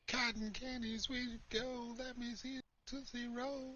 Cotton candies, where you go? Let me see it to 0.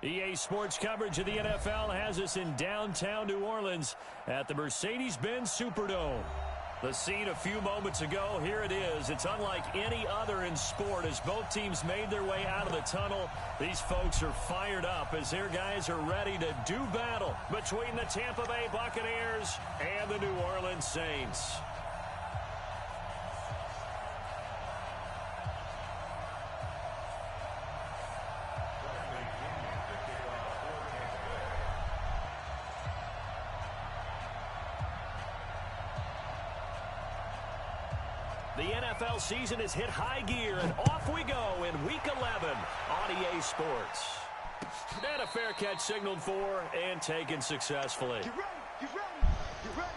EA Sports coverage of the NFL has us in downtown New Orleans at the Mercedes-Benz Superdome. The scene a few moments ago, here it is. It's unlike any other in sport as both teams made their way out of the tunnel. These folks are fired up as their guys are ready to do battle between the Tampa Bay Buccaneers and the New Orleans Saints. The NFL season has hit high gear, and off we go in Week 11 on EA Sports. And a fair catch signaled for and taken successfully. Get ready, get ready, get ready.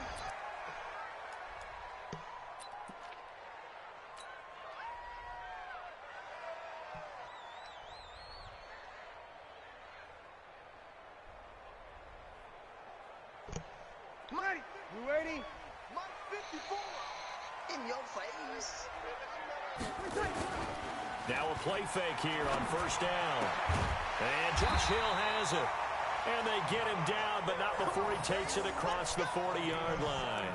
Mike, you ready? Mike 54. In your face. Now a play fake here on first down. And Josh Hill has it. And they get him down, but not before he takes it across the 40-yard line.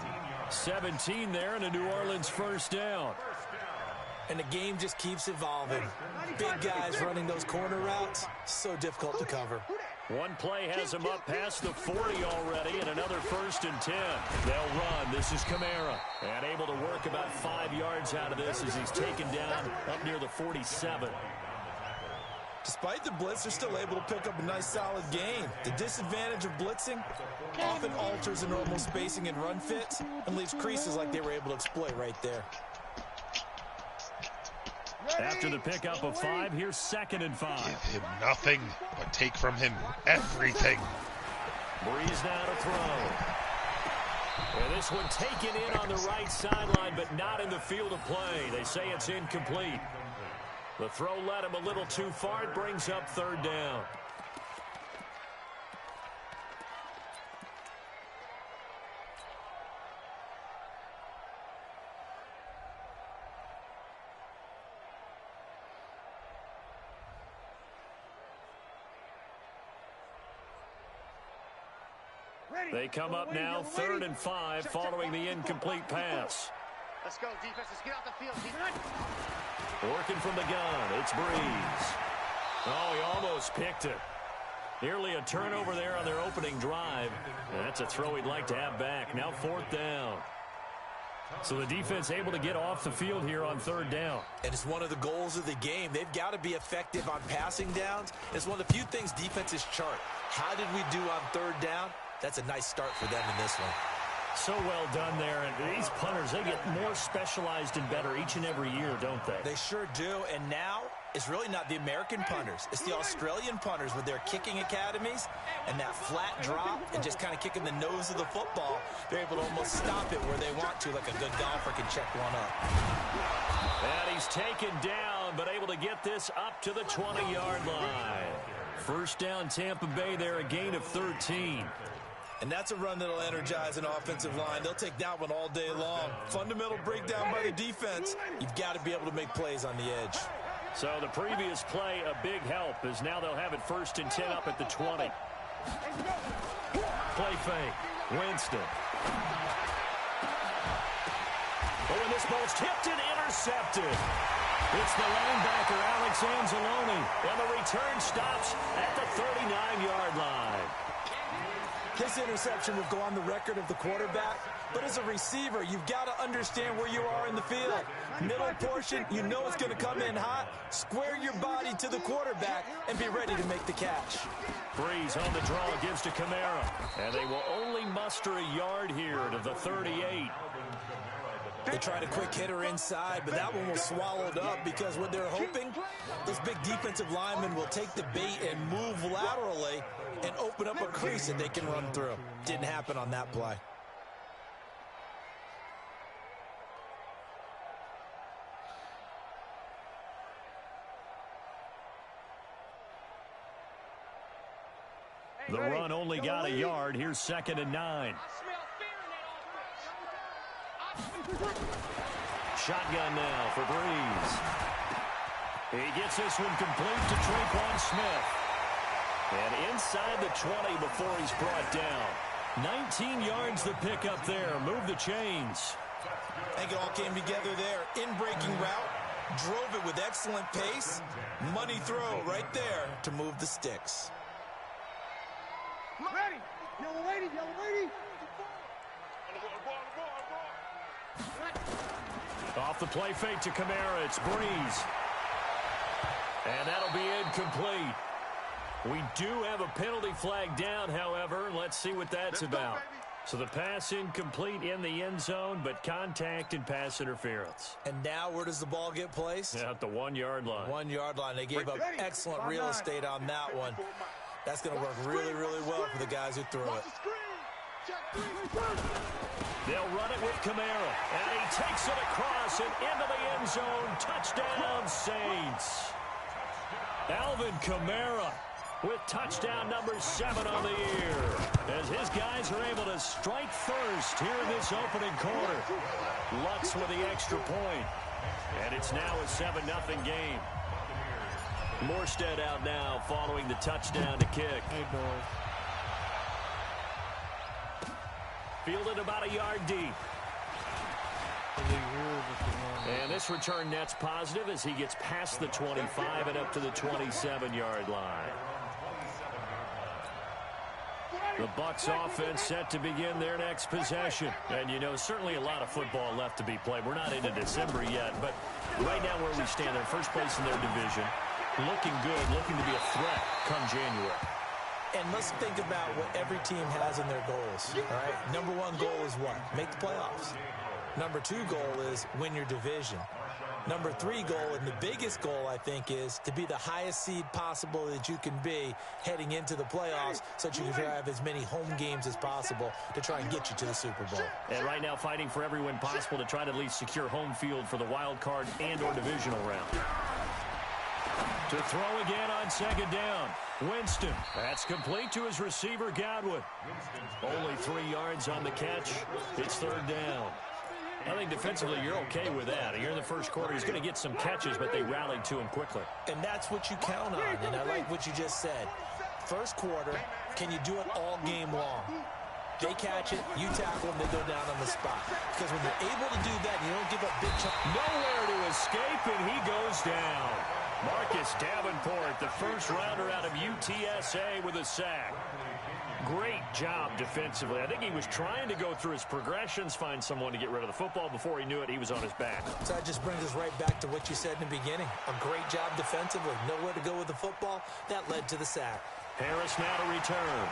17 there and a New Orleans first down. And the game just keeps evolving. Big guys running those corner routes, so difficult to cover. One play has him up past the 40 already, and another 1st and 10. They'll run. This is Kamara. And able to work about 5 yards out of this as he's taken down up near the 47. Despite the blitz, they're still able to pick up a nice, solid gain. The disadvantage of blitzing often alters the normal spacing and run fits and leaves creases like they were able to exploit right there. After the pickup of 5, here's 2nd and 5. Give him nothing, but take from him everything. Breeze now to throw. And this one taken in on the right sideline, but not in the field of play. They say it's incomplete. The throw led him a little too far. It brings up 3rd down. They come up now 3rd and 5 following the incomplete pass. Let's go, defense. Let's get out the field. Working from the gun, it's Breeze. Oh, he almost picked it. Nearly a turnover there on their opening drive. And that's a throw he'd like to have back. Now 4th down. So the defense able to get off the field here on 3rd down. And it's one of the goals of the game. They've got to be effective on passing downs. It's one of the few things defenses chart. How did we do on 3rd down? That's a nice start for them in this one. So well done there. And these punters, they get more specialized and better each and every year, don't they? They sure do. And now it's really not the American punters. It's the Australian punters with their kicking academies and that flat drop and just kind of kicking the nose of the football. They're able to almost stop it where they want to, like a good golfer can check one up. And he's taken down, but able to get this up to the 20-yard line. 1st down, Tampa Bay there, a gain of 13. And that's a run that'll energize an offensive line. They'll take that one all day long. Fundamental breakdown by the defense. You've got to be able to make plays on the edge. So the previous play, a big help, as now they'll have it 1st and 10 up at the 20. Play fake. Winston. Oh, and this ball's tipped and intercepted. It's the linebacker, Alex Anzalone, and the return stops at the 39-yard line. This interception will go on the record of the quarterback, but as a receiver, you've got to understand where you are in the field. Middle portion, you know it's going to come in hot. Square your body to the quarterback and be ready to make the catch. Breeze on the draw, gives to Kamara, and they will only muster a yard here to the 38. They tried a quick hitter inside, but that one was swallowed up because what they're hoping, those big defensive linemen will take the bait and move laterally and open up a crease that they can run through. Didn't happen on that play. The run only got a yard. Here's 2nd and 9. Shotgun now for Breeze. He gets this one complete to Tre'Quan Smith. And inside the 20 before he's brought down. 19 yards the pick up there. Move the chains. I think it all came together there. In-breaking route. Drove it with excellent pace. Money throw right there to move the sticks. Ready. Yellow lady, yellow lady. Off the play fake to Kamara, it's Breeze. And that'll be incomplete. We do have a penalty flag down, however. Let's see what that's about. So the pass incomplete in the end zone, but contact and pass interference. And now where does the ball get placed? At the 1-yard line. 1-yard line. They gave up excellent real estate on that one. That's going to work really, really well for the guys who threw it. They'll run it with Kamara, and he takes it across and into the end zone. Touchdown, Saints. Alvin Kamara with touchdown number 7 on the year, as his guys are able to strike first here in this opening quarter. Lutz with the extra point, and it's now a 7-0 game. Morstead out now following the touchdown to kick. Hey, boys. Fielded about a yard deep. And this return net's positive as he gets past the 25 and up to the 27-yard line. The Bucs offense set to begin their next possession. And, you know, certainly a lot of football left to be played. We're not into December yet, but right now where we stand, they're first place in their division. Looking good, looking to be a threat come January. And let's think about what every team has in their goals, all right? Number 1 goal is what? Make the playoffs. Number 2 goal is win your division. Number 3 goal, and the biggest goal, I think, is to be the highest seed possible that you can be heading into the playoffs so that you can have as many home games as possible to try and get you to the Super Bowl. And right now fighting for every win possible to try to at least secure home field for the wild card and or divisional round. To throw again on 2nd down. Winston. That's complete to his receiver, Godwin. Only 3 yards on the catch. It's 3rd down. I think defensively you're okay with that. Here in the first quarter, he's going to get some catches, but they rallied to him quickly. And that's what you count on, and I like what you just said. First quarter, can you do it all game long? They catch it, you tackle them, they go down on the spot. Because when you're able to do that, you don't give up big chunks. Nowhere to escape, and he goes down. Marcus Davenport, the first rounder out of UTSA with a sack. Great job defensively. I think he was trying to go through his progressions, find someone to get rid of the football. Before he knew it, he was on his back. So that just brings us right back to what you said in the beginning. A great job defensively. Nowhere to go with the football. That led to the sack. Harris now to return.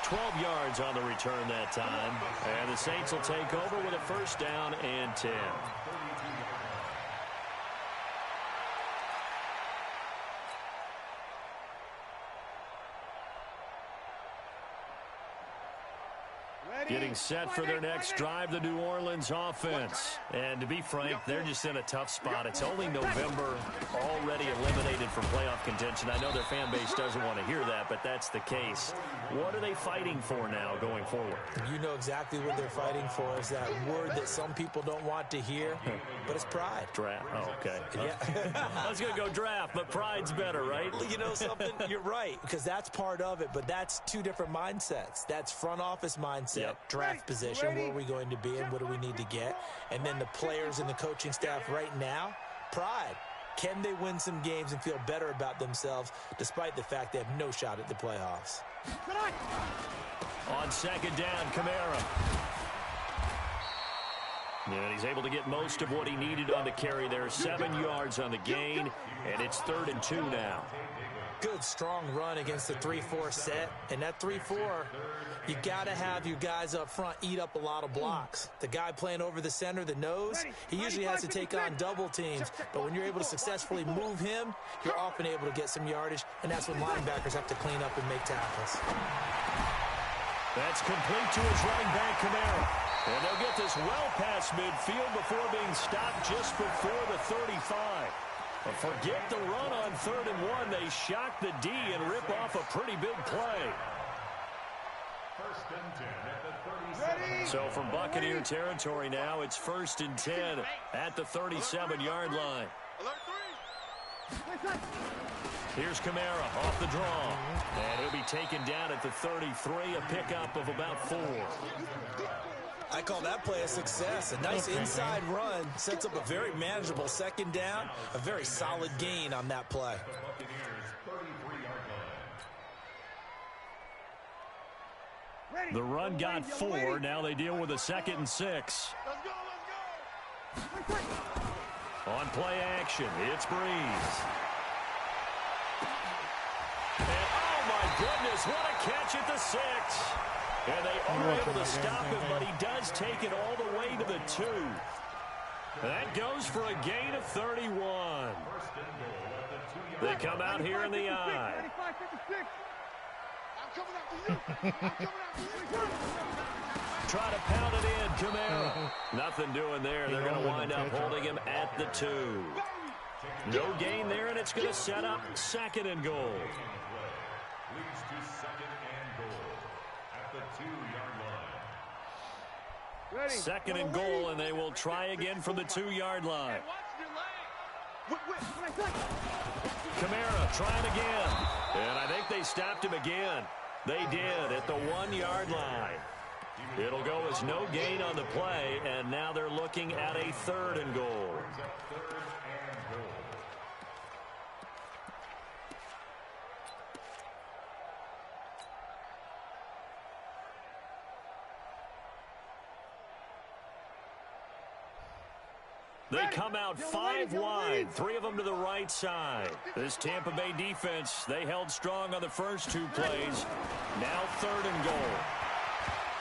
12 yards on the return that time. And the Saints will take over with a first down and 10. Getting set for their next drive, the New Orleans offense. And to be frank, they're just in a tough spot. It's only November, already eliminated from playoff contention. I know their fan base doesn't want to hear that, but that's the case. What are they fighting for now going forward? You know exactly what they're fighting for. Is that word that some people don't want to hear, but it's pride. Draft. Oh, okay. Yeah. I was going to go draft, but pride's better, right? You know something? You're right, because that's part of it, but that's two different mindsets. That's front office mindset. Yep. Draft position, where are we going to be and what do we need to get? And then the players and the coaching staff right now, pride. Can they win some games and feel better about themselves despite the fact they have no shot at the playoffs? On second down, Kamara. And he's able to get most of what he needed on the carry there. 7 yards on the gain, and it's 3rd and 2 now. Good, strong run against the 3-4 set. And that 3-4, you got to have your guys up front eat up a lot of blocks. The guy playing over the center, the nose, he usually has to take on double teams. But when you're able to successfully move him, you're often able to get some yardage, and that's when linebackers have to clean up and make tackles. That's complete to his running back, Kamara. And they'll get this well past midfield before being stopped just before the 35. But forget the run on 3rd and 1. They shock the D and rip off a pretty big play. First and 10 at the 37. So from Buccaneer territory now, it's 1st and 10 at the 37-yard line. Here's Kamara off the draw. And he'll be taken down at the 33, a pickup of about 4. I call that play a success. A nice inside run sets up a very manageable second down. A very solid gain on that play. The run got 4. Now they deal with a 2nd and 6. On play action, it's Breeze. And oh my goodness, what a catch at the 6. And they are able to stop him, but he does take it all the way to the 2. That goes for a gain of 31. They come out here in the I. Try to pound it in, Kamara. Nothing doing there. They're going to wind up holding him at the 2. No gain there, and it's going to set up 2nd and goal. Leads to 2nd and goal at the 2-yard line. 2nd and goal, and they will try again from the 2-yard line. Kamara trying again. And I think they stopped him again. They did at the 1-yard line. It'll go as no gain on the play, and now they're looking at a 3rd and goal. They come out 5 wide, 3 of them to the right side. This Tampa Bay defense, they held strong on the first 2 plays. Now 3rd and goal.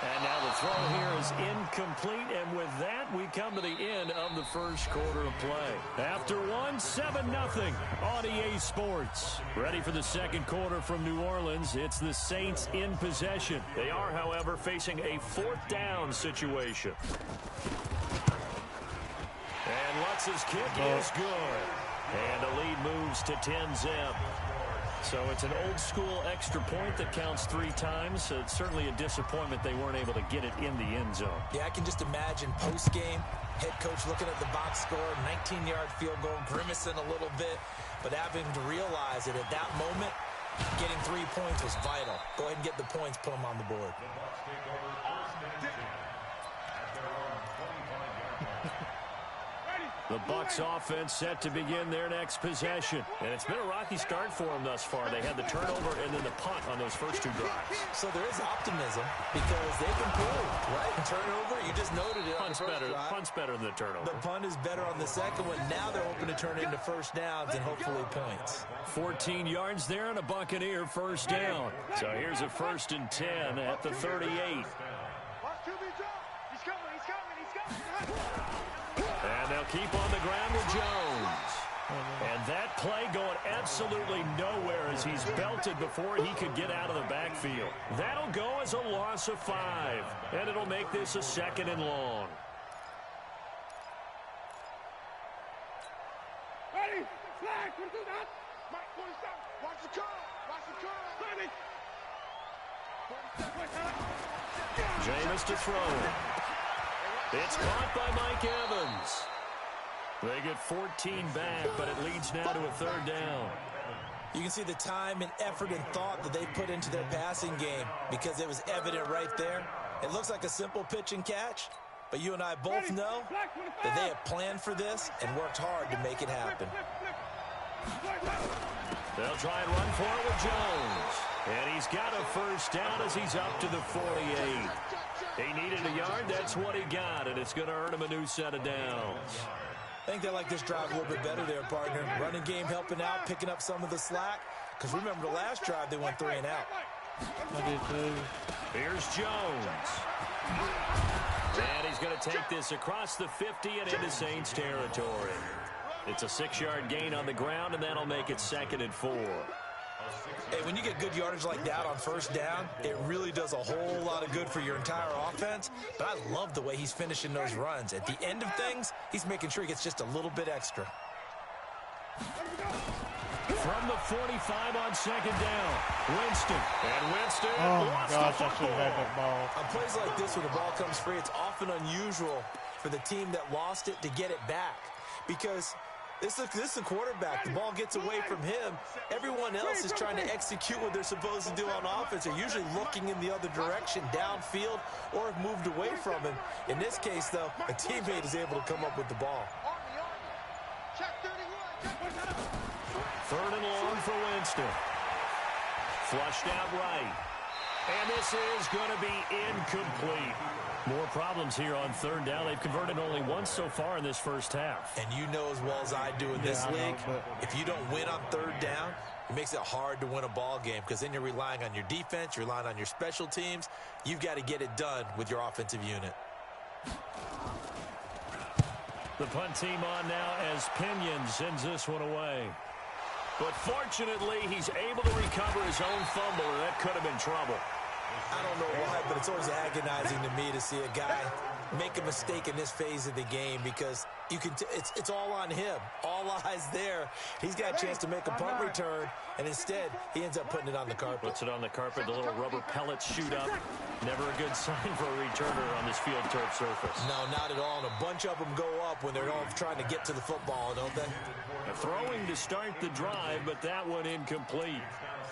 And now the throw here is incomplete, and with that, we come to the end of the first quarter of play. After one, 7-0 on EA Sports. Ready for the second quarter from New Orleans. It's the Saints in possession. They are, however, facing a 4th down situation. And Lutz's kick is good. And the lead moves to 10-zip. So it's an old-school extra point that counts 3 times. So it's certainly a disappointment they weren't able to get it in the end zone. Yeah, I can just imagine post-game, head coach looking at the box score, 19-yard field goal, grimacing a little bit, but having to realize that at that moment, Getting 3 points was vital. Go ahead and get the points, put them on the board. The Bucs offense set to begin their next possession. And it's been a rocky start for them thus far. They had the turnover and then the punt on those first 2 drives. So there is optimism because they've improved, right? Turnover, you just noted it on the first drive. Punt's better than the turnover. The punt is better on the second one. Now they're hoping to turn it into first downs and hopefully points. 14 yards there and a Buccaneer first down. So here's a 1st and 10 at the 38. And they'll keep on the ground with Jones. And that play going absolutely nowhere as he's belted before he could get out of the backfield. That'll go as a loss of 5. And it'll make this a 2nd and long. Ready? Flag. What is that? Mike, what is that? Watch the curl. Watch the curl. Ready? Jameis to throw. It's caught by Mike Evans. They get 14 back, but it leads now to a 3rd down. You can see the time and effort and thought that they put into their passing game because it was evident right there. It looks like a simple pitch and catch, but you and I both know that they have planned for this and worked hard to make it happen. They'll try and run for it with Jones. And he's got a 1st down as he's up to the 48. He needed a yard. That's what he got, and it's going to earn him a new set of downs. I think they like this drive a little bit better there, partner. Running game helping out, picking up some of the slack. Because remember, the last drive, they went 3 and out. Here's Jones. And he's going to take this across the 50 and into Saints territory. It's a 6-yard gain on the ground, and that'll make it 2nd and 4. Hey, when you get good yardage like that on 1st down, it really does a whole lot of good for your entire offense. But I love the way he's finishing those runs. At the end of things, he's making sure he gets just a little bit extra. From the 45 on 2nd down, Winston. And Winston lost the gosh, I should have had that ball. On plays like this, when the ball comes free, it's often unusual for the team that lost it to get it back. Because this is the quarterback. The ball gets away from him. Everyone else is trying to execute what they're supposed to do on offense. They're usually looking in the other direction, downfield, or have moved away from him. In this case, though, a teammate is able to come up with the ball. 3rd and long for Winston. Flushed out right. And this is going to be incomplete. More problems here on 3rd down. They've converted only once so far in this first half. And you know as well as I do in this league, if you don't win on 3rd down, it makes it hard to win a ball game because then you're relying on your defense, you're relying on your special teams. You've got to get it done with your offensive unit. The punt team on now as Pinion sends this one away. But fortunately, he's able to recover his own fumble, and that could have been trouble. I don't know why, but it's always agonizing to me to see a guy make a mistake in this phase of the game because you can it's all on him. All eyes there. He's got a chance to make a punt return, and instead, he ends up putting it on the carpet. Puts it on the carpet. The little rubber pellets shoot up. Never a good sign for a returner on this field turf surface. No, not at all. And a bunch of them go up when they're all trying to get to the football, don't they? Throwing to start the drive, but that one incomplete.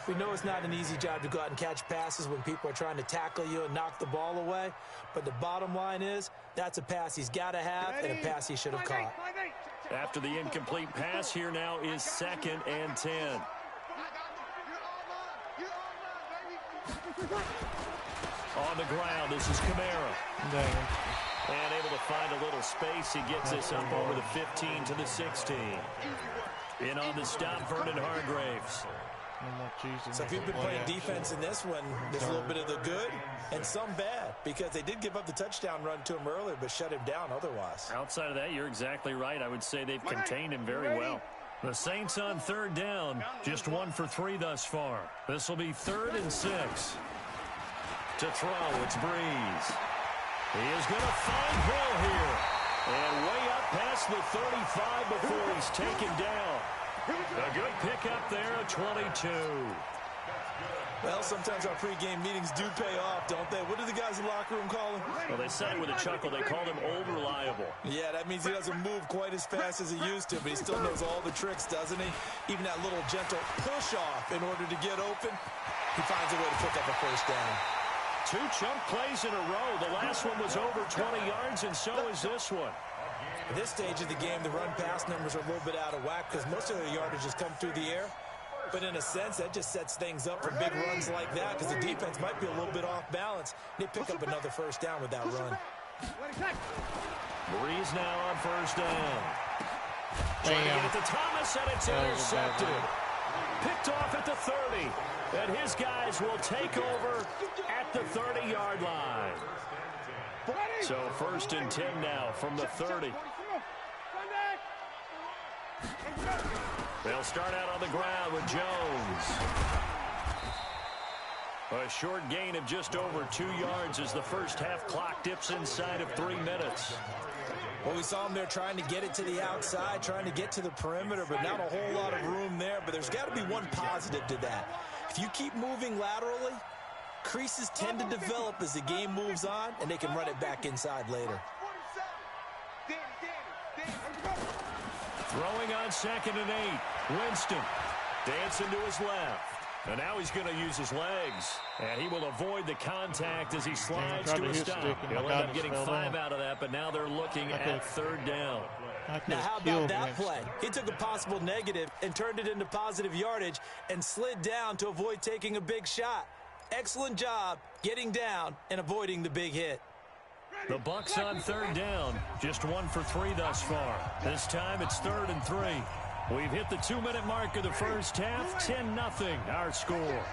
We know it's not an easy job to go out and catch passes when people are trying to tackle you and knock the ball away. But the bottom line is, that's a pass he's got to have and a pass he should have caught. After the incomplete pass, here now is 2nd and 10. On the ground, this is Kamara. And able to find a little space. He gets this up over the 15 to the 16. In on the stop, Vernon Hargraves. So if you've been playing defense in this one, there's a little bit of the good and some bad because they did give up the touchdown run to him earlier but shut him down otherwise. Outside of that, you're exactly right. I would say they've contained him very well. The Saints on 3rd down, just 1 for 3 thus far. This will be 3rd and 6. To throw, it's Breeze. He is going to find Hill here. And way up past the 35 before he's taken down. A good pickup there at 22. Well, sometimes our pregame meetings do pay off, don't they? What do the guys in the locker room call him? Well, they said it with a chuckle. They called him old reliable. Yeah, that means he doesn't move quite as fast as he used to, but he still knows all the tricks, doesn't he? Even that little gentle push-off in order to get open, he finds a way to pick up a first down. 2 chunk plays in a row. The last one was over 20 yards, and so is this one. At this stage of the game, the run-pass numbers are a little bit out of whack because most of their yardage has come through the air. But in a sense, that just sets things up for big runs like that because the defense might be a little bit off balance. They pick up another first down with that run. Breeze now on first down. Trying to get it to Thomas, and it's intercepted. Picked off at the 30. And his guys will take over at the 30-yard line. So 1st and 10 now from the 30. They'll start out on the ground with Jones. A short gain of just over 2 yards as the first half clock dips inside of 3 minutes. Well, we saw him there trying to get it to the outside, trying to get to the perimeter, but not a whole lot of room there. But there's got to be one positive to that. If you keep moving laterally, creases tend to develop as the game moves on, and they can run it back inside later. Throwing on 2nd and 8. Winston dancing to his left. And now he's going to use his legs. And he will avoid the contact as he slides to a stop. He'll end up getting 5 out of that, but now they're looking at 3rd down. Now, how about that play? He took a possible negative and turned it into positive yardage and slid down to avoid taking a big shot. Excellent job getting down and avoiding the big hit. The Bucs on 3rd down. Just 1 for 3 thus far. This time it's 3rd and 3. We've hit the 2-minute mark of the first half. 10-0 our score.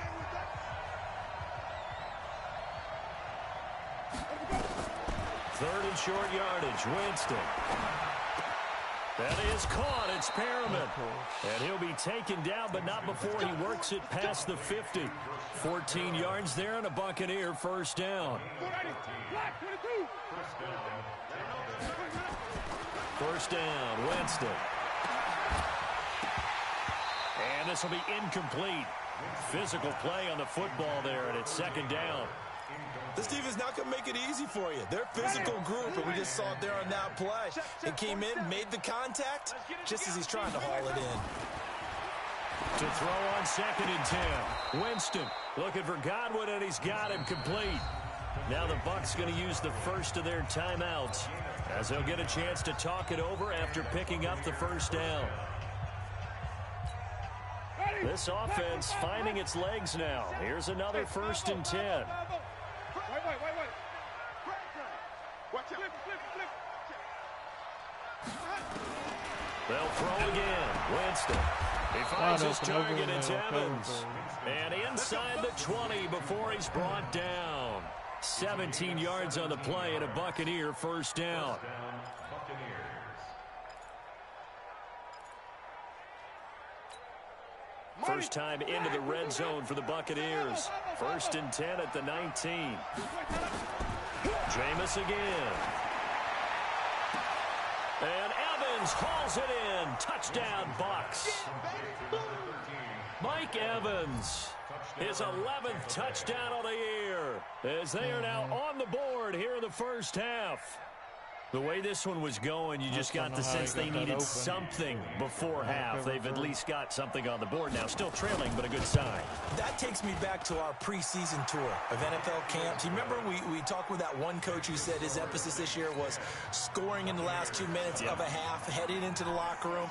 Third and short yardage. Winston. That is caught. It's Perriman. And he'll be taken down, but not before he works it past the 50. 14 yards there and a Buccaneer first down. First down, Winston. And this will be incomplete. Physical play on the football there, and it's 2nd down. This defense not going to make it easy for you. They're a physical group, and we just saw it there on that play. It came in, made the contact, just as he's trying to haul it in. To throw on 2nd and 10. Winston looking for Godwin, and he's got him complete. Now the Bucs going to use the first of their timeouts as they'll get a chance to talk it over after picking up the first down. This offense finding its legs now. Here's another 1st and 10. They'll throw again. Winston. He finds his target. It's Evans. And inside the 20 before he's brought down. 17 yards on the play and a Buccaneer first down. First time into the red zone for the Buccaneers. 1st and 10 at the 19. Jameis again. And Evans hauls it in. Touchdown, Bucs. Mike Evans, his 11th touchdown of the year, as they are now on the board here in the first half. The way this one was going, you just got the sense they needed something before half. They've at least got something on the board now. Still trailing, but a good sign. That takes me back to our preseason tour of NFL camps. You remember we talked with that one coach who said his emphasis this year was scoring in the last 2 minutes of a half, heading into the locker room.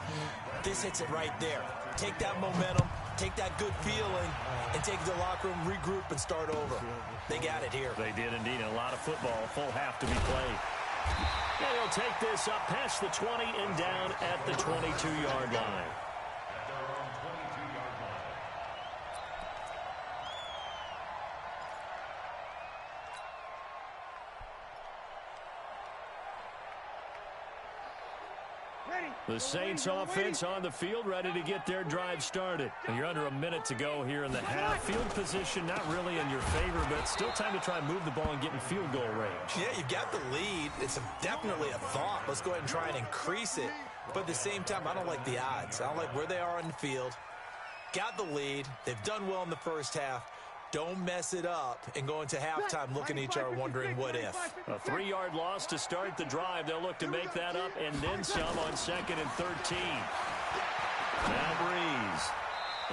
This hits it right there. Take that momentum, take that good feeling, and take the locker room, regroup, and start over. They got it here. They did indeed. A lot of football, full half to be played. And he'll take this up past the 20 and down at the 22-yard line. The Saints offense on the field, ready to get their drive started. And you're under a minute to go here in the half. Field position not really in your favor, but still time to try and move the ball and get in field goal range. Yeah, you've got the lead. It's definitely a thought. Let's go ahead and try and increase it. But at the same time, I don't like the odds. I don't like where they are on the field. Got the lead. They've done well in the first half. Don't mess it up and go into halftime looking at each other wondering what if. A 3-yard loss to start the drive. They'll look to make that up and then some on 2nd and 13. Now Breeze.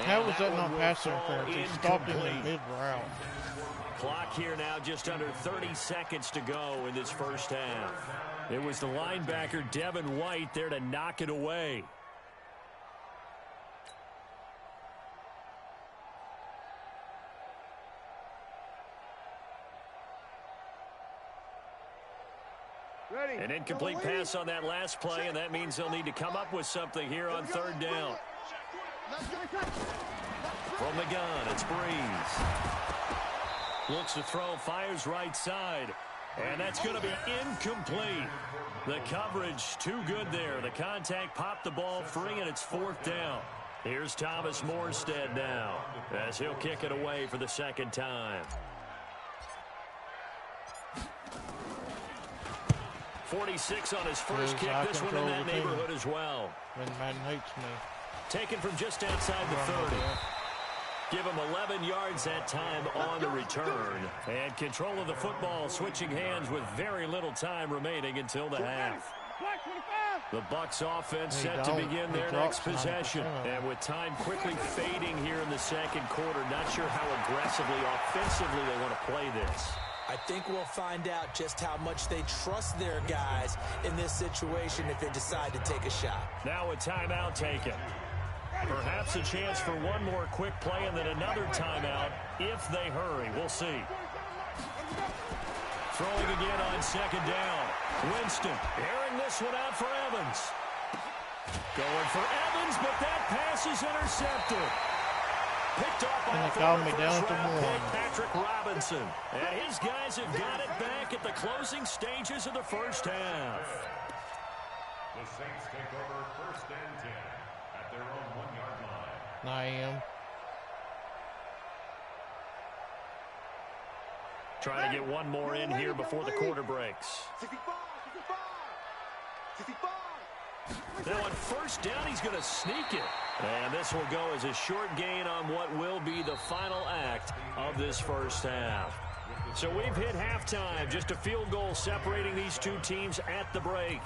How was that not pass interference? He stopped him in mid-route. Clock here now, just under 30 seconds to go in this first half. It was the linebacker Devin White there to knock it away. An incomplete pass on that last play, and that means they'll need to come up with something here on 3rd down. From the gun, it's Breeze. Looks to throw, fires right side, and that's going to be incomplete. The coverage too good there. The contact popped the ball free, and it's 4th down. Here's Thomas Morstead now as he'll kick it away for the 2nd time. 46 on his first kick. This one in that neighborhood as well. Man hates me. Taken from just outside the 30. Give him 11 yards that time on the return. And control of the football switching hands with very little time remaining until the half. The Bucs offense set to begin their next possession. And with time quickly fading here in the 2nd quarter, not sure how aggressively, offensively they want to play this. I think we'll find out just how much they trust their guys in this situation if they decide to take a shot. Now a timeout taken. Perhaps a chance for one more quick play and then another timeout if they hurry. We'll see. Throwing again on 2nd down. Winston airing this one out for Evans. Going for Evans, but that pass is intercepted. Picked off by and they called me down to 1. Patrick Robinson. And his guys have got it back at the closing stages of the first half. The Saints take over 1st and 10 at their own 1-yard line. I am. Trying to get one more in here before the quarter breaks. 65, 65. Now on 1st down, he's going to sneak it. And this will go as a short gain on what will be the final act of this first half. So we've hit halftime. Just a field goal separating these two teams at the break.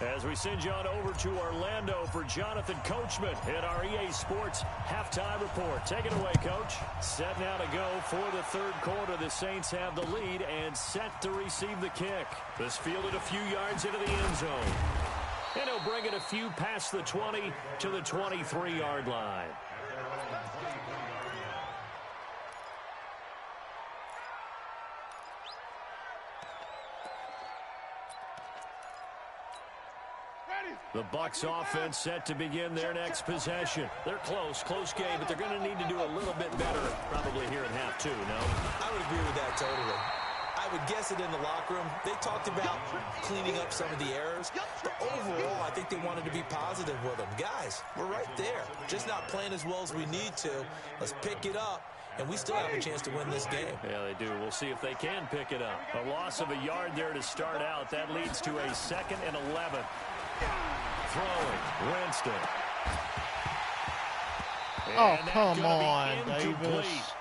As we send you on over to Orlando for Jonathan Coachman at our EA Sports Halftime Report. Take it away, Coach. Set now to go for the 3rd quarter. The Saints have the lead and set to receive the kick. This fielded a few yards into the end zone. And he'll bring it a few past the 20 to the 23-yard line. The Bucs offense set to begin their next possession. They're close game, but they're going to need to do a little bit better probably here in half 2, no? I would agree with that totally. I would guess it in the locker room. They talked about cleaning up some of the errors, but overall, I think they wanted to be positive with them. Guys, we're right there. Just not playing as well as we need to. Let's pick it up, and we still have a chance to win this game. Yeah, they do. We'll see if they can pick it up. A loss of a yard there to start out. That leads to a 2nd and 11. Throwing, Winston. Oh, come on, Davis.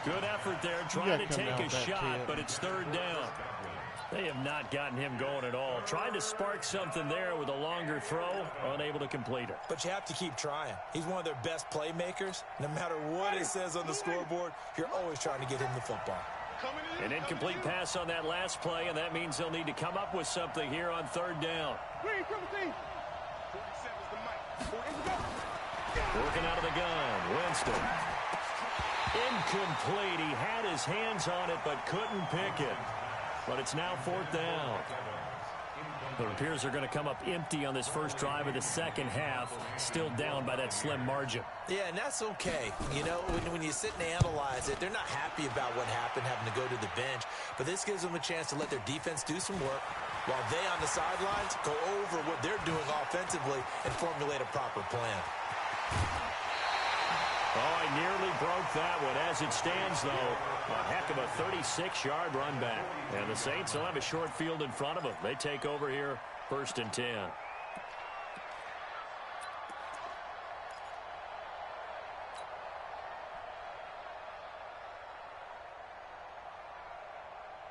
Good effort there, trying to take a shot, but it's 3rd down. They have not gotten him going at all. Tried to spark something there with a longer throw, unable to complete it. But you have to keep trying. He's one of their best playmakers. No matter what it says on the scoreboard, you're always trying to get him the football. An incomplete pass on that last play, and that means they'll need to come up with something here on 3rd down. Working out of the gun, Winston. Incomplete. He had his hands on it, but couldn't pick it. But it's now 4th down. It appears they're going to come up empty on this first drive of the 2nd half, still down by that slim margin. Yeah, and that's okay. You know, when you sit and analyze it, they're not happy about what happened, having to go to the bench. But this gives them a chance to let their defense do some work while they on the sidelines go over what they're doing offensively and formulate a proper plan. Oh, I nearly broke that one. As it stands, though, a heck of a 36-yard run back. And the Saints will have a short field in front of them. They take over here, 1st and 10.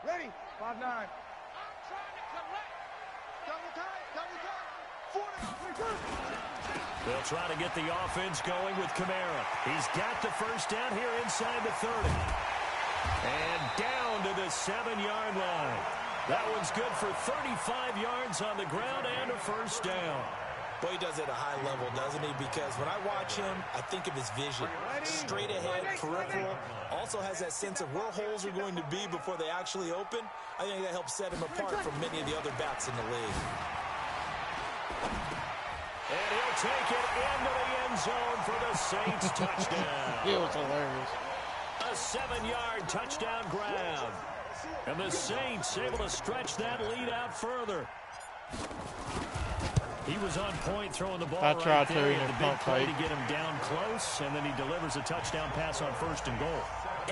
Ready? 5-9. I'm trying to collect. Double time. 40. They'll try to get the offense going with Kamara. He's got the first down here inside the 30. And down to the 7-yard line. That one's good for 35 yards on the ground and a first down. Boy, he does it at a high level, doesn't he? Because when I watch him, I think of his vision. Straight ahead, peripheral. Also has that sense of where holes are going to be before they actually open. I think that helps set him apart from many of the other backs in the league. And he'll take it into the end zone for the Saints touchdown. It was hilarious. A 7-yard touchdown grab. And the Saints able to stretch that lead out further. He was on point throwing the ball right there. The big play to get him down close, and then he delivers a touchdown pass on 1st and goal.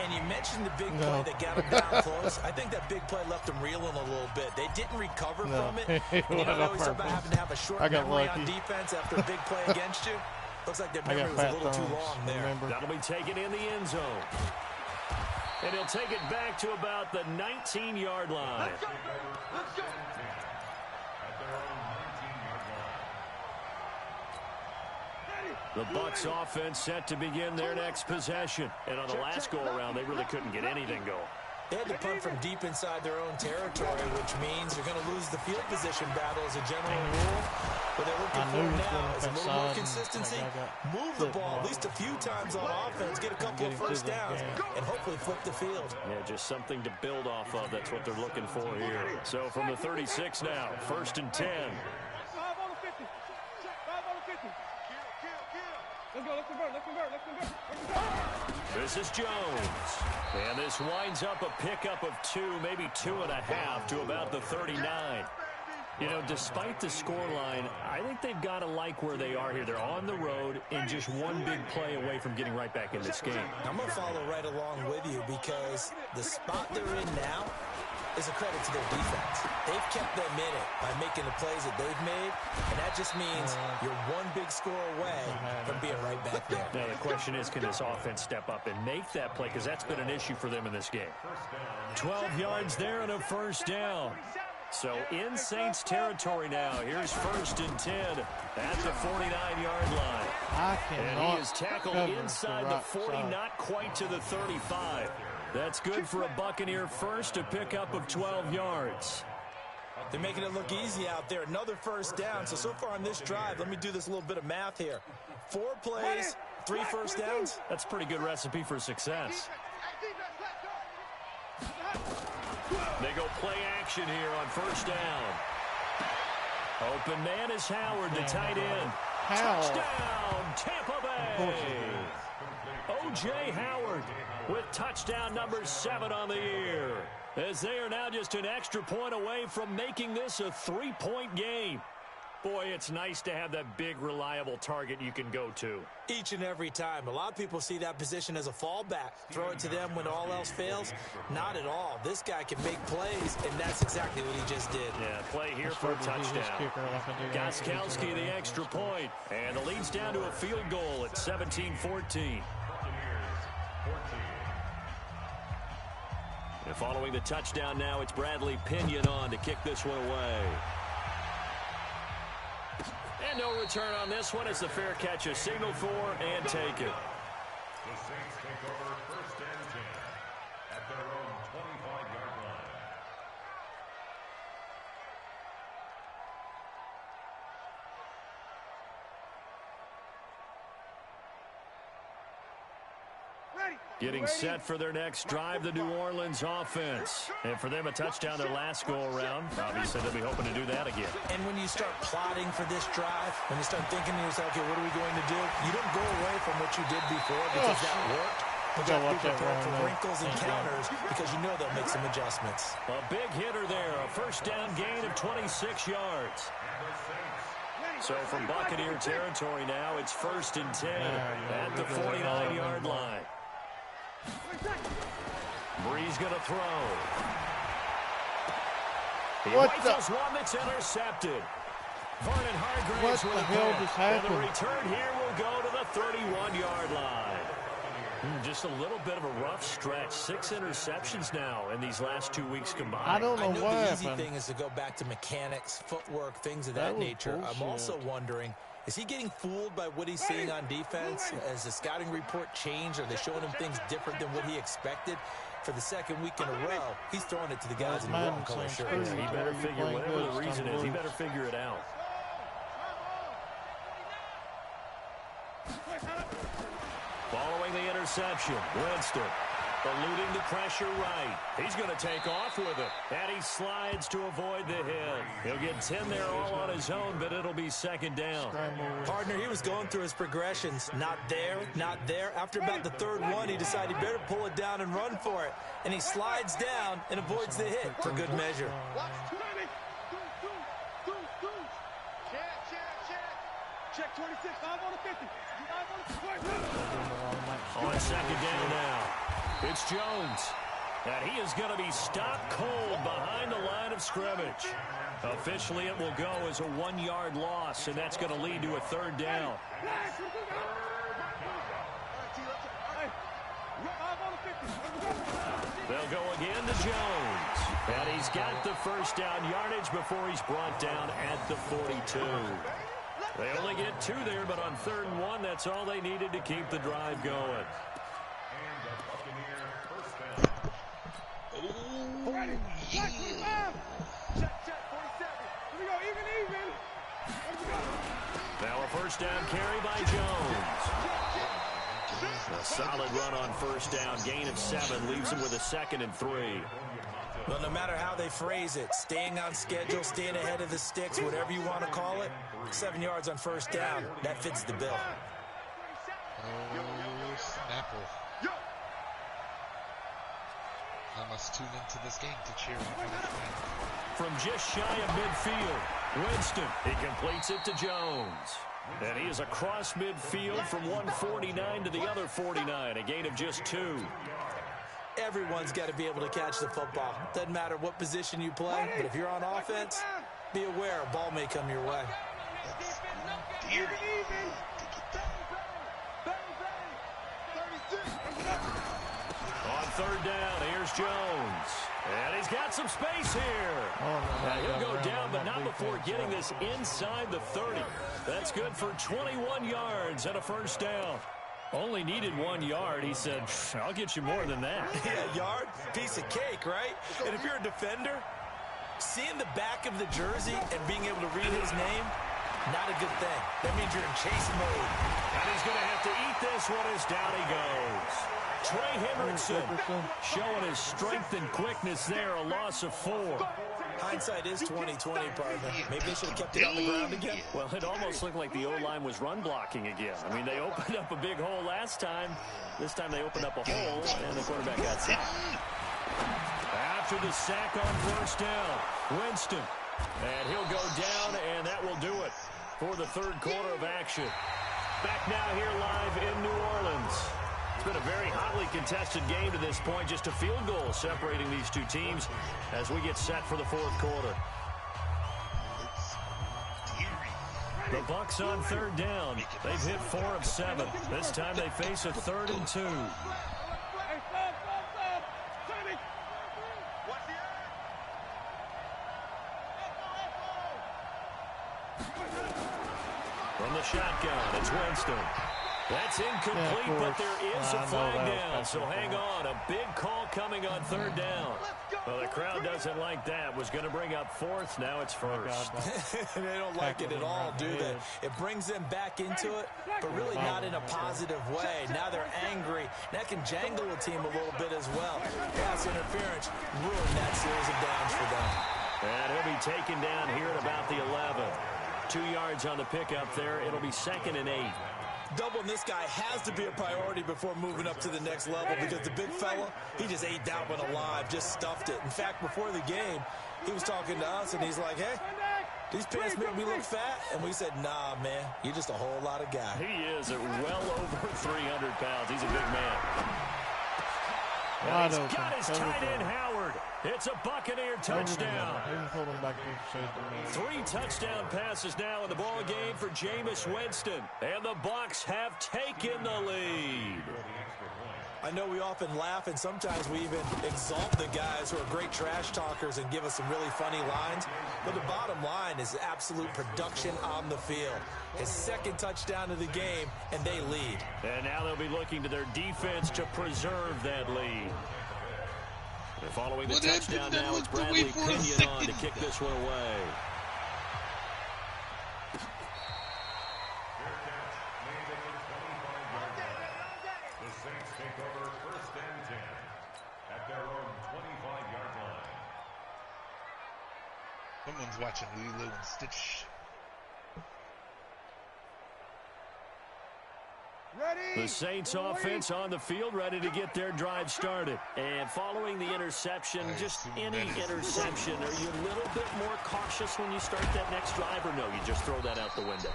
And you mentioned the big play that got him down close. I think that big play left him reeling a little bit. They didn't recover from it. You know, always talk about having to have a short memory on defense after a big play against you. Looks like their memory was a little too long there. That'll be taken in the end zone. And he'll take it back to about the 19-yard line. Let's go. The Bucs offense set to begin their next possession. And on the last go-around, they really couldn't get anything going. They had to punt from deep inside their own territory, which means they're going to lose the field position battle as a general rule. What they're looking for now is a little more consistency. Move the ball at least a few times on offense, get a couple of first downs, and hopefully flip the field. Yeah, just something to build off of. That's what they're looking for here. So from the 36 now, 1st and 10. 5 on the 50. 5 on the 50. Let's go, let's convert. This is Jones. And this winds up a pickup of 2, maybe 2.5 to about the 39. You know, despite the scoreline, I think they've got to like where they are here. They're on the road and just one big play away from getting right back in this game. I'm going to follow right along with you because the spot they're in now is a credit to their defense. They've kept them in it by making the plays that they've made, and that just means you're one big score away from being right back there. Now, the question is, can this offense step up and make that play? Because that's been an issue for them in this game. 12 yards there and a first down. So in Saints territory now. Here's 1st and 10 at the 49-yard line. And he is tackled inside the 40, not quite to the 35. That's good for a Buccaneer first, a pickup of 12 yards. They're making it look easy out there. Another first down. So far on this drive, let me do this little bit of math here. 4 plays, 3 first downs. That's a pretty good recipe for success. They go play action here on 1st down. Open man is Howard, the tight end. Touchdown, Tampa Bay. O.J. Howard with touchdown number 7 on the year, as they are now just an extra point away from making this a 3-point game. Boy, it's nice to have that big, reliable target you can go to. Each and every time. A lot of people see that position as a fallback. Throw it to them when all else fails. Not at all. This guy can make plays, and that's exactly what he just did. Yeah, play here for a touchdown. Gostkowski the extra point, and the lead's down to a field goal at 17-14. And following the touchdown now, it's Bradley Pinion on to kick this one away. And no return on this one as the fair catch is signaled for and taken. The Saints take over 1st and 10 at their own 25-yard line. Getting set for their next drive, the New Orleans offense. And for them, a touchdown their last go-around. Obviously, they'll be hoping to do that again. And when you start plotting for this drive, when you start thinking to yourself, okay, what are we going to do? You don't go away from what you did before because that worked. But you have to be prepared for wrinkles and counters because you know they'll make some adjustments. A big hitter there, a first down gain of 26 yards. So from Buccaneer territory now, it's 1st and 10 at the 49-yard line. Bree's going to throw. He rifles one that's intercepted. Vernon Hargreaves what the hell just happened? And the return here will go to the 31-yard line. Just a little bit of a rough stretch. 6 interceptions now in these last 2 weeks combined. I don't know I know what the easy happened. thing is to go back to mechanics, footwork, things of that was nature. bullshit. I'm also wondering, is he getting fooled by what he's seeing on defense? Has the scouting report changed? Are they showing him things different than what he expected? For the second week in a row, he's throwing it to the guys in the wrong color shirts. He better figure, whatever the reason is, he better figure it out. Following the interception, Winston eluding the pressure right. He's going to take off with it. And he slides to avoid the hit. He'll get 10 there all on his own, but it'll be second down. Partner, he was going through his progressions. Not there, not there. After about the third one, he decided he better pull it down and run for it. And he slides down and avoids the hit for good measure. Check 26, 5 on the 50. 5 on the 20. On second down now, it's Jones. And he is going to be stopped cold behind the line of scrimmage. Officially, it will go as a 1-yard loss, and that's going to lead to a third down. They'll go again to Jones. And he's got the first down yardage before he's brought down at the 42. They only get 2 there, but on 3rd and 1, that's all they needed to keep the drive going. Now a first down carry by Jones. A solid run on first down. Gain of 7 leaves him with a 2nd and 3. Well, no matter how they phrase it, staying on schedule, staying ahead of the sticks, whatever you want to call it, 7 yards on first down, that fits the bill. Oh, Snapple. I must tune into this game to cheer on my friend. From just shy of midfield, Winston. He completes it to Jones. And he is across midfield from 149 to the other 49, a gain of just 2. Everyone's got to be able to catch the football. Doesn't matter what position you play, but if you're on offense, be aware a ball may come your way. On 3rd down, here's Jones. And he's got some space here. Now he'll go down, but not before getting this inside the 30. That's good for 21 yards and a first down. Only needed 1 yard. He said, I'll get you more than that. Yeah, yard, piece of cake, right? And if you're a defender, seeing the back of the jersey and being able to read his name, not a good thing. That means you're in chase mode. And he's going to have to eat this one as down he goes. Trey Hendrickson showing his strength and quickness there, a loss of 4. Hindsight is 20/20, partner. Maybe they should have kept it on the ground again. Well, it almost looked like the O-line was run blocking again. I mean, they opened up a big hole last time. This time they opened up a hole, and the quarterback got sacked. After the sack on first down, Winston. And he'll go down, and that will do it for the 3rd quarter of action. Back now here live in New Orleans. It's been a very hotly contested game to this point. Just a field goal separating these two teams as we get set for the 4th quarter. The Bucs on 3rd down. They've hit 4 of 7. This time they face a 3rd and 2. From the shotgun, it's Winston. That's incomplete, but there is a flag down, so hang on. A big call coming on 3rd down. Well, the crowd doesn't like that. Was going to bring up 4th, now it's 1st. They don't like it at all, do they? It brings them back into it, but really not in a positive way. Now they're angry. That can jangle a team a little bit as well. Pass interference ruined that series of downs for them. And he'll be taken down here at about the 11. 2 yards on the pickup there. It'll be 2nd and 8. Doubling this guy has to be a priority before moving up to the next level because the big fella, he just ate that one alive, just stuffed it. In fact, before the game, he was talking to us, and he's like, hey, these pants make me look fat? And we said, nah, man, you're just a whole lot of guy. He is at well over 300 pounds. He's a big man. And he's got his tight end, Howard. It's a Buccaneer touchdown. 3 touchdown passes now in the ball game for Jameis Winston. And the Bucs have taken the lead. I know we often laugh, and sometimes we even exalt the guys who are great trash talkers and give us some really funny lines. But the bottom line is absolute production on the field. His second touchdown of the game, and they lead. And now they'll be looking to their defense to preserve that lead. And following the touchdown now, it's Bradley Pinion on to kick this one away. Someone's watching Lilo and Stitch. The Saints offense on the field, ready to get their drive started. And following the interception, just any interception, are you a little bit more cautious when you start that next drive, or no, you just throw that out the window?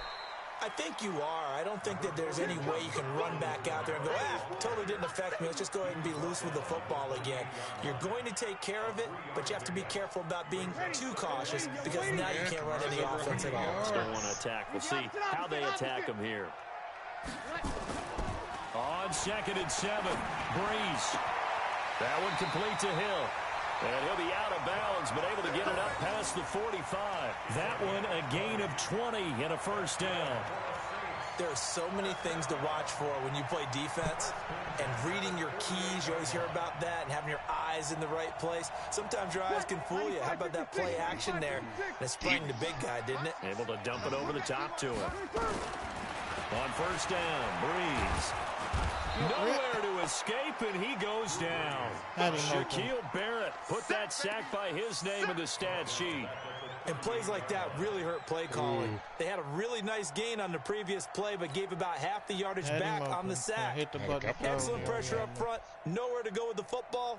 I think you are. I don't think that there's any way you can run back out there and go, totally didn't affect me. Let's just go ahead and be loose with the football again. You're going to take care of it, but you have to be careful about being too cautious because now you can't run any offense at all. Still want to attack. We'll see how they attack them here. On 2nd and 7, Breeze. That one complete to Hill. And he'll be out of bounds, but able to get it up past the 45. That one a gain of 20 and a first down. There are so many things to watch for when you play defense. And reading your keys, you always hear about that, and having your eyes in the right place. Sometimes your eyes can fool you. How about that play action there? And it sprang the big guy, didn't it? Able to dump it over the top to him. On first down, Breeze. Nowhere to escape, and he goes down. Shaquille Barrett put that sack by his name in the stat sheet. And plays like that really hurt play calling. They had a really nice gain on the previous play, but gave about half the yardage back on the sack. Hit the button. Excellent pressure up front. Nowhere to go with the football.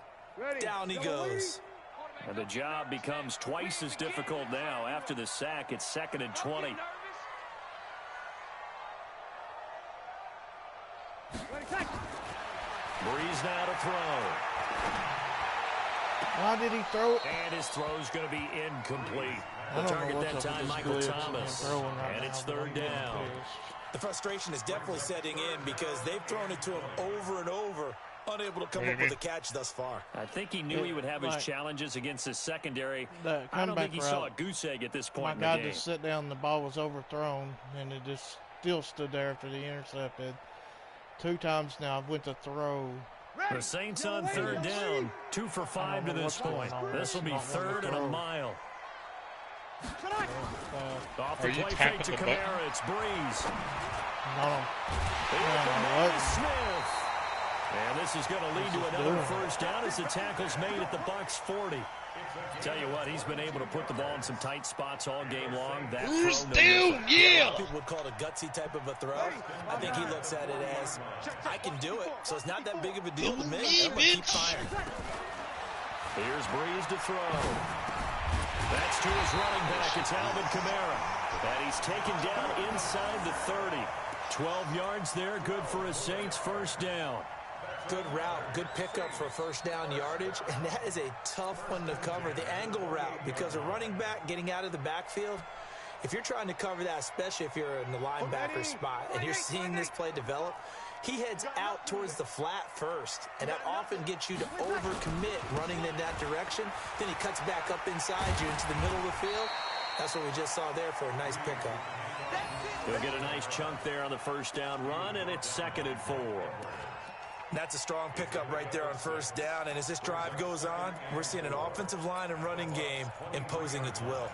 Down he goes. And the job becomes twice as difficult now. After the sack, it's 2nd and 20. Breeze now to throw. Why did he throw it? And his throw's going to be incomplete. The target that time, Michael Thomas. And it's 3rd down. The frustration is definitely setting in because they've thrown it to him over and over, unable to come up with a catch thus far. I think he knew he would have his challenges against his secondary. I don't think he saw a goose egg at this point in the game. My guy just sit down, the ball was overthrown, and it just still stood there after the intercepted. 2 times now I went to throw. The Saints on 3rd down, 2 for 5 to this point. This will be 3rd and a mile. Off the play fake to Kamara, it's Breeze. Smith. And this is going to lead to another first down as the tackle's made at the Bucs 40. Tell you what, he's been able to put the ball in some tight spots all game long. That first down, yeah. People would call it a gutsy type of a throw. I think he looks at it as, I can do it, so it's not that big of a deal to me. I'm going to keep firing. Here's Breeze to throw. That's to his running back. It's Alvin Kamara. And he's taken down inside the 30. 12 yards there, good for a Saints first down. Good route, good pickup for first down yardage, and that is a tough one to cover, the angle route, because a running back getting out of the backfield, if you're trying to cover that, especially if you're in the linebacker spot and you're seeing this play develop, he heads out towards the flat first, and that often gets you to overcommit running in that direction. Then he cuts back up inside you into the middle of the field. That's what we just saw there for a nice pickup. He'll get a nice chunk there on the first down run, and it's 2nd and 4. That's a strong pickup right there on first down, and as this drive goes on, we're seeing an offensive line and running game imposing its will.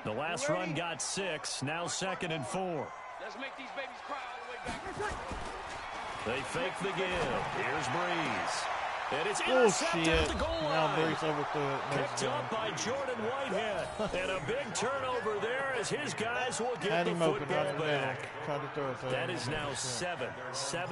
The last run got 6, now 2nd and 4. Let's make these babies cry all the way back. They fake the give. Here's Breeze. And it's Oh, intercepted shit. at the goal Now line. Breeze overthrew it. Picked up by Jordan Whitehead. And a big turnover there as his guys will get Had the him open football right in the middle. back. Tried to throw it to That him. is now 7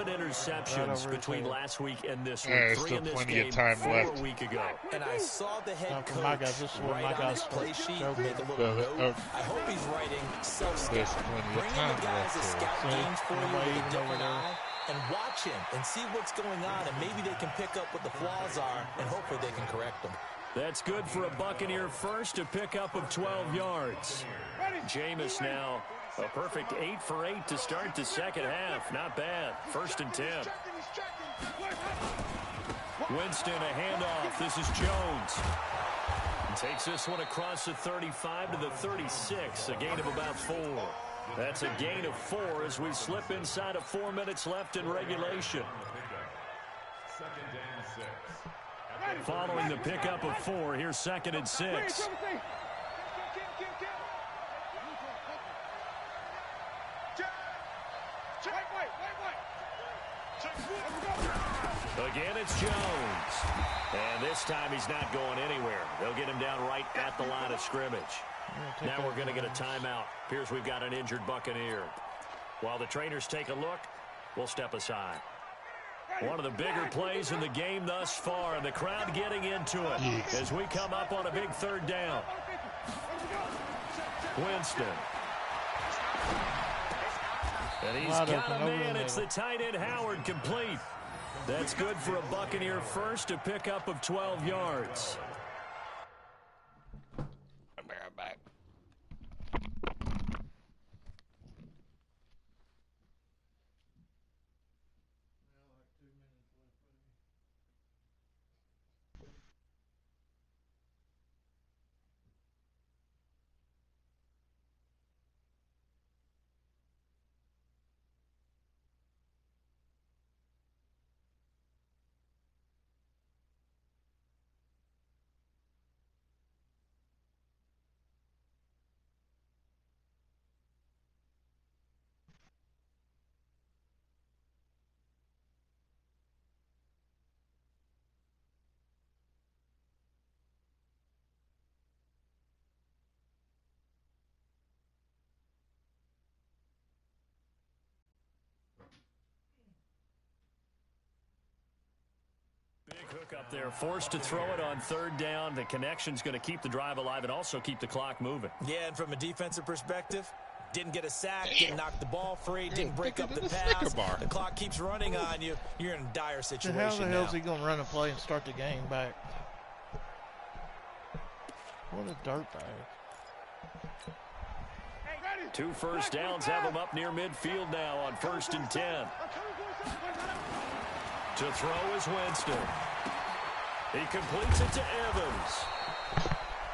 interceptions Right over between his head. last week and this week. There's 3 still in this plenty game, of time 4 left. a week ago. And I saw the head Now for my guys, coach this is what my write on guys his play do. sheet, Go make a little Well, note. I hope he's writing self-scout. There's plenty of Bring in time the guys left that there. scout See? games for you Nobody with a even different over there. eye and watch him and see what's going on, and maybe they can pick up what the flaws are, and hopefully they can correct them. That's good for a Buccaneer first, a pickup of 12 yards. Jameis now A perfect 8 for 8 to start the second half. Not bad. 1st and 10. Winston, a handoff. This is Jones. Takes this one across the 35 to the 36. A gain of about 4. That's a gain of 4 as we slip inside of 4 minutes left in regulation. Following the pickup of 4, here's 2nd and 6. Again, it's Jones. And this time he's not going anywhere. They'll get him down right at the line of scrimmage. Now we're going to get a timeout. Appears we've got an injured Buccaneer. While the trainers take a look, we'll step aside. One of the bigger plays in the game thus far, and the crowd getting into it as we come up on a big 3rd down. Winston. And he's got a man. It's the tight end Howard, complete. That's good for a Buccaneer first, a pickup of 12 yards. I'm back. Big hook up there, forced to throw it on 3rd down. The connection's going to keep the drive alive and also keep the clock moving. Yeah, and from a defensive perspective, didn't get a sack, didn't knock the ball free, didn't break up the pass. The clock keeps running on you. You're in a dire situation now. How the hell is he going to run a play and start the game back? What a dirtbag. 2 first downs have him up near midfield now on 1st and 10. To throw is Winston. He completes it to Evans.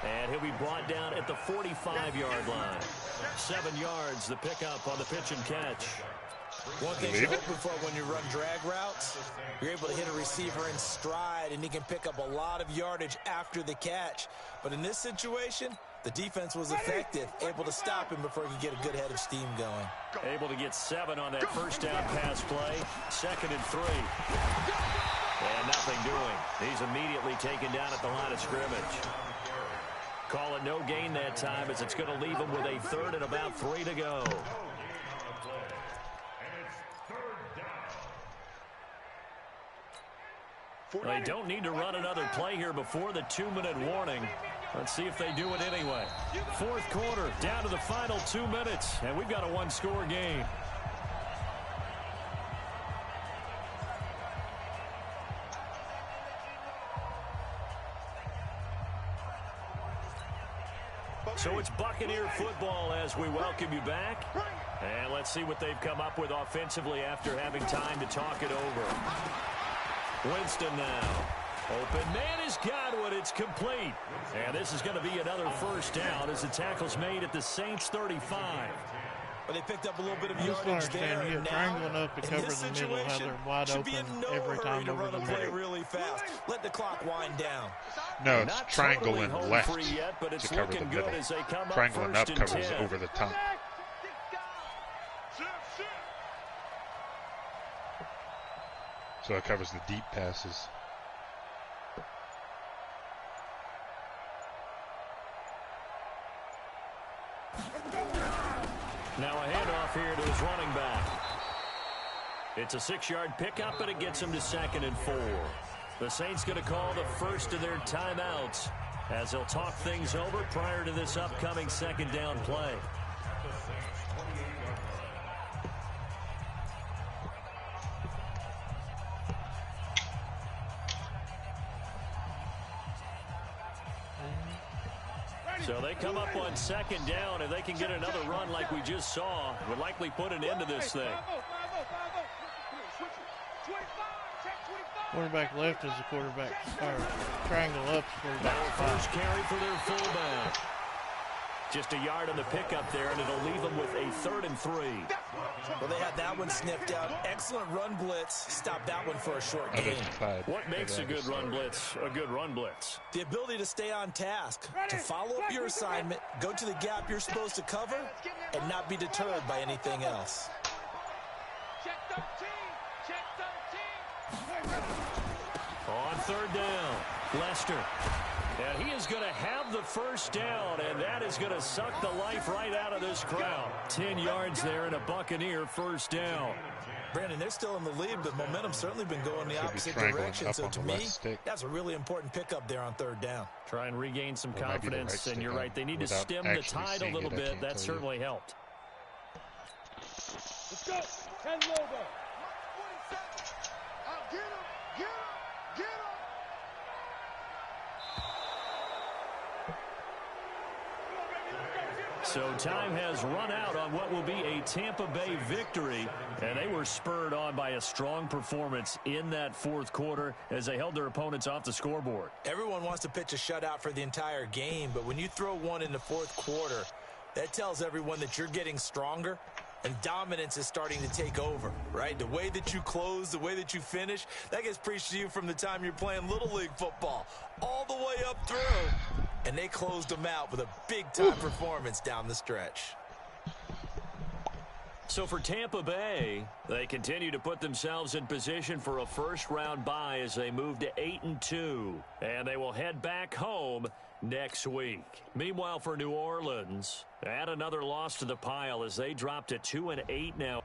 And he'll be brought down at the 45-yard line. 7 yards, the pickup on the pitch and catch. One thing you're hoping for when you run drag routes, you're able to hit a receiver in stride, and he can pick up a lot of yardage after the catch. But in this situation, the defense was effective, able to stop him before he could get a good head of steam going. Able to get 7 on that first down pass play. 2nd and 3. And nothing doing. He's immediately taken down at the line of scrimmage. Call it no gain that time as it's going to leave him with a 3rd and about 3 to go. They don't need to run another play here before the 2-minute warning. Let's see if they do it anyway. 4th quarter, down to the final 2 minutes, and we've got a 1-score game. So it's Buccaneer football as we welcome you back. And let's see what they've come up with offensively after having time to talk it over. Winston now. Open man has got one. It's complete. And this is going to be another first down as the tackle's made at the Saints 35. But they picked up a little bit of yardage there. You're triangling up to cover the middle, how they're wide open every time over the middle. Really fast. Let the clock wind down. No, it's triangling totally left yet, but it's to cover the middle. Triangling up covers over the top. So it covers the deep passes. Now a handoff here to his running back. It's a 6-yard pickup, but it gets him to 2nd and 4. The Saints going to call the first of their timeouts as they'll talk things over prior to this upcoming 2nd down play. So they come up on second down, and they can get another run like we just saw. Would likely put an end to this thing. Quarterback left is the quarterback, or triangle up is quarterback. First carry for their fullback. Just a yard on the pickup there, and it'll leave them with a 3rd and 3. Well, they had that one sniffed out. Excellent run blitz. Stop that one for a short gain. What makes a good run blitz a good run blitz? The ability to stay on task, to follow up your assignment, go to the gap you're supposed to cover, and not be deterred by anything else. Check 13. Check 13. On 3rd down, Lester. And he is going to have the first down, and that is going to suck the life right out of this crowd. 10 yards there and a Buccaneer first down. Brandon, they're still in the lead, but momentum's certainly been going the opposite direction. So to me, that's a really important pickup there on 3rd down. Try and regain some confidence, and you're right. They need to stem the tide a little bit. That certainly helped. Let's go. 10 logo. Get him! Get him! Get him! So time has run out on what will be a Tampa Bay victory, and they were spurred on by a strong performance in that 4th quarter as they held their opponents off the scoreboard. Everyone wants to pitch a shutout for the entire game, but when you throw one in the 4th quarter, that tells everyone that you're getting stronger and dominance is starting to take over, right? The way that you close, the way that you finish, that gets preached to you from the time you're playing Little League football all the way up through. And they closed them out with a big-time performance down the stretch. So for Tampa Bay, they continue to put themselves in position for a first-round bye as they move to 8-2. And they will head back home next week. Meanwhile, for New Orleans, add another loss to the pile as they drop to 2-8 now.